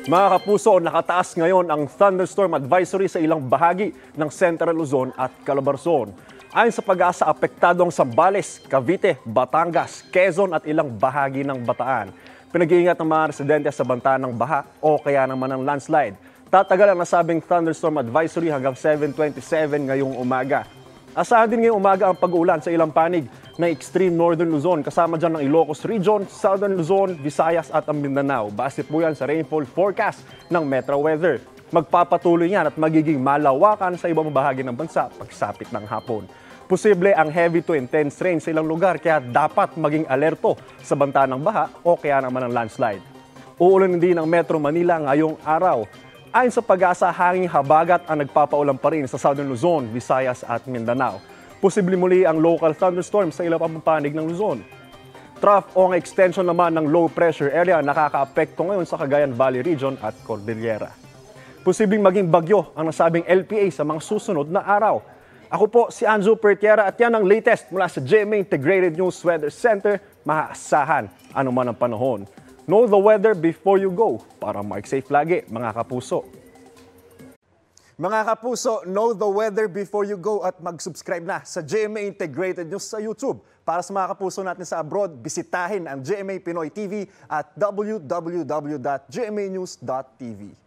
Mga kapuso, nakataas ngayon ang thunderstorm advisory sa ilang bahagi ng Central Luzon at Calabarzon. Ayon sa Pag-asa, apektado ang Zambales, Cavite, Batangas, Quezon at ilang bahagi ng Bataan. Pinag-iingat ng mga residente sa banta ng baha o kaya naman ng landslide. Tatagal ang nasabing thunderstorm advisory hanggang 7:27 ngayong umaga. Asahan din ngayong umaga ang pag-ulan sa ilang panig ng extreme northern Luzon, kasama dyan ng Ilocos Region, Southern Luzon, Visayas at ang Mindanao. Base po yan sa rainfall forecast ng Metro Weather. Magpapatuloy yan at magiging malawakan sa ibang bahagi ng bansa pagsapit ng hapon. Posible ang heavy to intense rain sa ilang lugar, kaya dapat maging alerto sa banta ng baha o kaya naman ng landslide. Uulan din ng Metro Manila ngayong araw. Ayon sa Pag-asa, hanging habagat ang nagpapaulan pa rin sa Southern Luzon, Visayas at Mindanao. Posible muli ang local thunderstorm sa ilang pampanig ng Luzon. Trough o ang extension naman ng low pressure area nakakaapekto ngayon sa Cagayan Valley Region at Cordillera. Posibleng maging bagyo ang nasabing LPA sa mga susunod na araw. Ako po si Anjo Pertiera at yan ang latest mula sa GMA Integrated News Weather Center. Maaasahan anuman ang panahon. Know the weather before you go para mag-safe lagi, mga kapuso. Mga kapuso, know the weather before you go at mag-subscribe na sa GMA Integrated News sa YouTube. Para sa mga kapuso natin sa abroad, bisitahin ang GMA Pinoy TV at www.gmanews.tv.